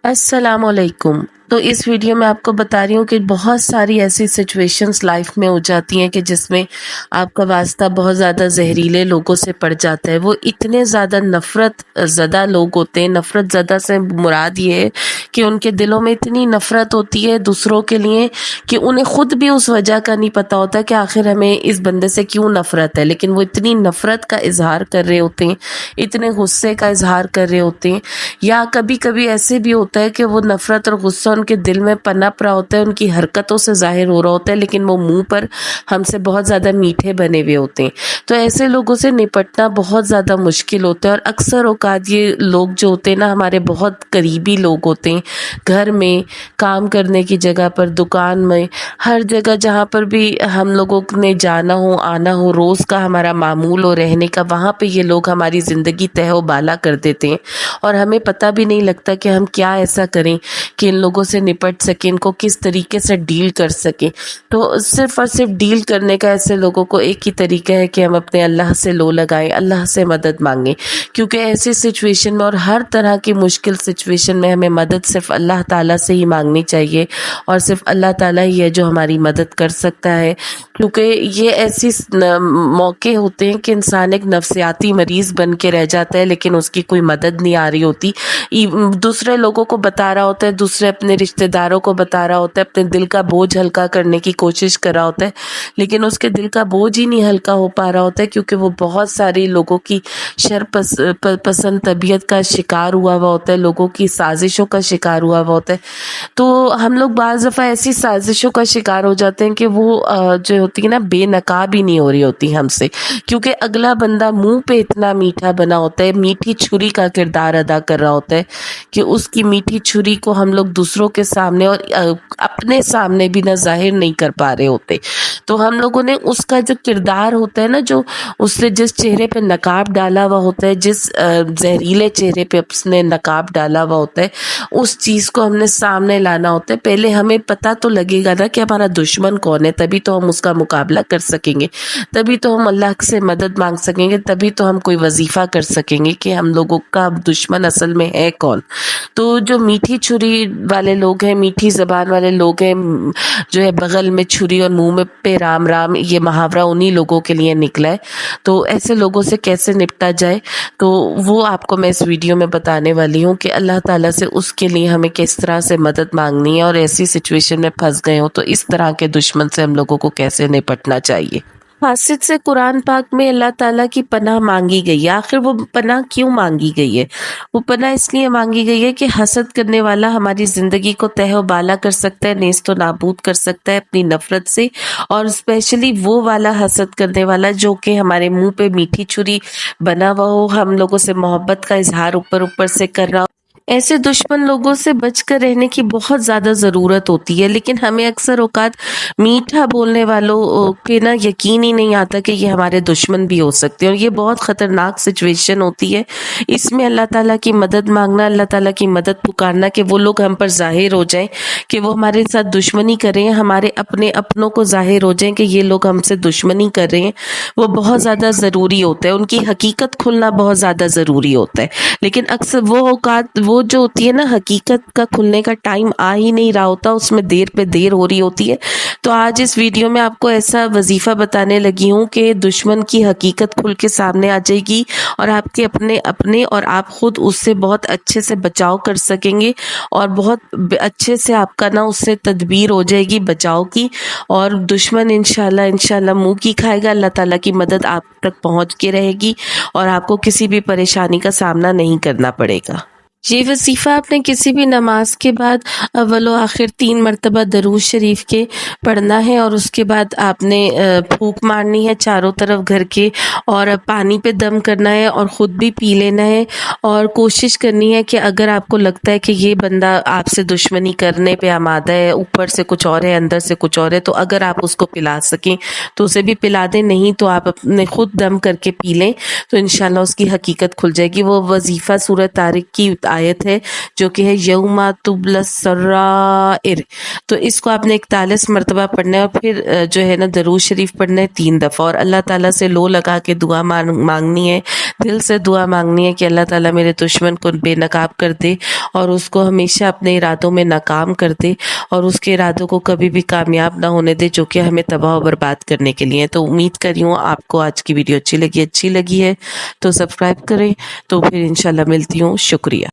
السلام علیکم۔ تو اس ویڈیو میں آپ کو بتا رہی ہوں کہ بہت ساری ایسی سچویشنز لائف میں ہو جاتی ہیں کہ جس میں آپ کا واسطہ بہت زیادہ زہریلے لوگوں سے پڑ جاتا ہے۔ وہ اتنے زیادہ نفرت زدہ لوگ ہوتے ہیں۔ نفرت زدہ سے مراد یہ ہے کہ ان کے دلوں میں اتنی نفرت ہوتی ہے دوسروں کے لیے کہ انہیں خود بھی اس وجہ کا نہیں پتا ہوتا کہ آخر ہمیں اس بندے سے کیوں نفرت ہے، لیکن وہ اتنی نفرت کا اظہار کر رہے ہوتے ہیں، اتنے غصے کا اظہار کر رہے ہوتے ہیں، یا کبھی کبھی ایسے بھی ہوتا ہے کہ وہ نفرت اور غصہ ان کے دل میں پنپ رہا ہوتا ہے، ان کی حرکتوں سے ظاہر ہو رہا ہوتا ہے، لیکن وہ منہ پر ہم سے بہت زیادہ میٹھے بنے ہوئے ہوتے ہیں۔ تو ایسے لوگوں سے نپٹنا بہت زیادہ مشکل ہوتا ہے، اور اکثر اوقات یہ لوگ جو ہوتے ہیں نا ہمارے بہت قریبی لوگ ہوتے ہیں، گھر میں، کام کرنے کی جگہ پر، دکان میں، ہر جگہ جہاں پر بھی ہم لوگوں نے جانا ہو آنا ہو، روز کا ہمارا معمول ہو رہنے کا، وہاں پہ یہ لوگ ہماری زندگی تہ و بالا کر دیتے ہیں، اور ہمیں پتہ بھی نہیں لگتا کہ ہم کیا ایسا کریں کہ ان لوگوں سے نپٹ سکیں، ان کو کس طریقے سے ڈیل کر سکیں۔ تو صرف اور صرف ڈیل کرنے کا ایسے لوگوں کو ایک ہی طریقہ ہے کہ ہم اپنے اللہ سے لو لگائیں، اللہ سے مدد مانگیں، کیونکہ ایسی سچویشن میں اور ہر طرح کی مشکل سچویشن میں ہمیں مدد صرف اللہ تعالیٰ سے ہی مانگنی چاہیے، اور صرف اللہ تعالیٰ ہی ہے جو ہماری مدد کر سکتا ہے، کیونکہ یہ ایسی موقع ہوتے ہیں کہ انسان ایک نفسیاتی مریض بن کے رہ جاتا ہے، لیکن اس کی کوئی مدد نہیں آ رہی ہوتی، دوسرے لوگوں کو بتا رہا ہوتا ہے، دوسرے اپنے رشتہ داروں کو بتا رہا ہوتا ہے، اپنے دل کا بوجھ ہلکا کرنے کی کوشش کر رہا ہوتا ہے، لیکن اس کے دل کا بوجھ ہی نہیں ہلکا ہو پا رہا ہوتا ہے، کیونکہ وہ بہت سارے لوگوں کی شر پسند طبیعت کا شکار ہوا ہوا ہوتا ہے، لوگوں کی سازشوں کا شکار ہوا ہوا ہوتا ہے۔ تو ہم لوگ بعض دفعہ ایسی سازشوں کا شکار ہو جاتے ہیں کہ وہ جو ہوتی ہے نا بے نقاب ہی نہیں ہو رہی ہوتی ہم سے، کیونکہ اگلا بندہ منہ پہ اتنا میٹھا بنا ہوتا ہے، میٹھی چھری کا کردار ادا کر رہا ہوتا ہے کہ اس کی میٹھی چھری کو ہم لوگ دوسروں کے سامنے اور اپنے سامنے بھی نہ ظاہر نہیں کر پا رہے ہوتے۔ تو ہم لوگوں نے اس کا جو کردار ہوتا ہے نا، جو اس سے جس چہرے پہ نقاب ڈالا ہوا ہوتا ہے، جس زہریلے چہرے پہ اس نے نقاب ڈالا ہوا ہوتا ہے، اس چیز کو ہم نے سامنے لانا ہوتا ہے۔ پہلے ہمیں پتہ تو لگے گا نا کہ ہمارا دشمن کون ہے، تبھی تو ہم اس کا مقابلہ کر سکیں گے، تبھی تو ہم اللہ سے مدد مانگ سکیں گے، تبھی تو ہم کوئی وظیفہ کر سکیں گے کہ ہم لوگوں کا دشمن اصل میں ہے کون۔ تو جو میٹھی چھری والے لوگ ہیں، میٹھی زبان والے لوگ ہیں، جو ہے بغل میں چھری اور منہ میں پہ رام رام، یہ محاورہ انہی لوگوں کے لیے نکلا ہے۔ تو ایسے لوگوں سے کیسے نپٹا جائے، تو وہ آپ کو میں اس ویڈیو میں بتانے والی ہوں کہ اللہ تعالیٰ سے اس کے لیے ہمیں کس طرح سے مدد مانگنی ہے، اور ایسی سچویشن میں پھنس گئے ہوں تو اس طرح کے دشمن سے ہم لوگوں کو کیسے نپٹنا چاہیے۔ حاسد سے قرآن پاک میں اللہ تعالیٰ کی پناہ مانگی گئی ہے۔ آخر وہ پناہ کیوں مانگی گئی ہے؟ وہ پناہ اس لیے مانگی گئی ہے کہ حسد کرنے والا ہماری زندگی کو تہ و بالا کر سکتا ہے، نیست و نابود کر سکتا ہے اپنی نفرت سے، اور اسپیشلی وہ والا حسد کرنے والا جو کہ ہمارے منہ پہ میٹھی چھری بنا ہوا ہو، ہم لوگوں سے محبت کا اظہار اوپر اوپر سے کر رہا ہو۔ ایسے دشمن لوگوں سے بچ کر رہنے کی بہت زیادہ ضرورت ہوتی ہے، لیکن ہمیں اکثر اوقات میٹھا بولنے والوں پہ نا یقین ہی نہیں آتا کہ یہ ہمارے دشمن بھی ہو سکتے ہیں، اور یہ بہت خطرناک سچویشن ہوتی ہے۔ اس میں اللہ تعالیٰ کی مدد مانگنا، اللہ تعالیٰ کی مدد پکارنا کہ وہ لوگ ہم پر ظاہر ہو جائیں، کہ وہ ہمارے ساتھ دشمنی کر رہے ہیں، ہمارے اپنے اپنوں کو ظاہر ہو جائیں کہ یہ لوگ ہم سے دشمنی کر رہے ہیں، وہ بہت زیادہ ضروری ہوتا ہے۔ ان کی حقیقت کھلنا بہت زیادہ ضروری ہوتا ہے، لیکن اکثر وہ اوقات وہ جو ہوتی ہے نا حقیقت کا کھلنے کا ٹائم آ ہی نہیں رہا ہوتا، اس میں دیر پہ دیر ہو رہی ہوتی ہے۔ تو آج اس ویڈیو میں آپ کو ایسا وظیفہ بتانے لگی ہوں کہ دشمن کی حقیقت کھل کے سامنے آ جائے گی، اور آپ کے اپنے اور آپ خود اس سے بہت اچھے سے بچاؤ کر سکیں گے، اور بہت اچھے سے آپ کا نا اس سے تدبیر ہو جائے گی بچاؤ کی، اور دشمن انشاءاللہ منہ کی کھائے گا، اللہ تعالیٰ کی مدد آپ تک پہنچ کے رہے گی، اور آپ کو کسی بھی پریشانی کا سامنا نہیں کرنا پڑے گا۔ یہ وظیفہ آپ نے کسی بھی نماز کے بعد اول و آخر 3 مرتبہ درود شریف کے پڑھنا ہے، اور اس کے بعد آپ نے پھونک مارنی ہے چاروں طرف گھر کے، اور پانی پہ دم کرنا ہے اور خود بھی پی لینا ہے، اور کوشش کرنی ہے کہ اگر آپ کو لگتا ہے کہ یہ بندہ آپ سے دشمنی کرنے پہ آمادہ ہے، اوپر سے کچھ اور ہے اندر سے کچھ اور ہے، تو اگر آپ اس کو پلا سکیں تو اسے بھی پلا دیں، نہیں تو آپ اپنے خود دم کر کے پی لیں، تو انشاءاللہ اس کی حقیقت کھل جائے گی۔ وہ وظیفہ سورہ طارق کی آیت ہے جو کہ ہے یوم تبلی السرائر، تو اس کو آپ نے 41 مرتبہ پڑھنا ہے، اور پھر جو ہے نا درود شریف پڑھنا ہے 3 دفعہ، اور اللہ تعالیٰ سے لو لگا کے دعا مانگنی ہے دل سے دعا مانگنی ہے کہ اللہ تعالیٰ میرے دشمن کو بے نقاب کر دے اور اس کو ہمیشہ اپنے ارادوں میں ناکام کر دے اور اس کے ارادوں کو کبھی بھی کامیاب نہ ہونے دے جو کہ ہمیں تباہ و برباد کرنے کے لیے. تو امید کر رہی ہوں آپ کو آج کی ویڈیو اچھی لگی ہے تو سبسکرائب کریں. تو پھر انشاءاللہ ملتی ہوں. شکریہ.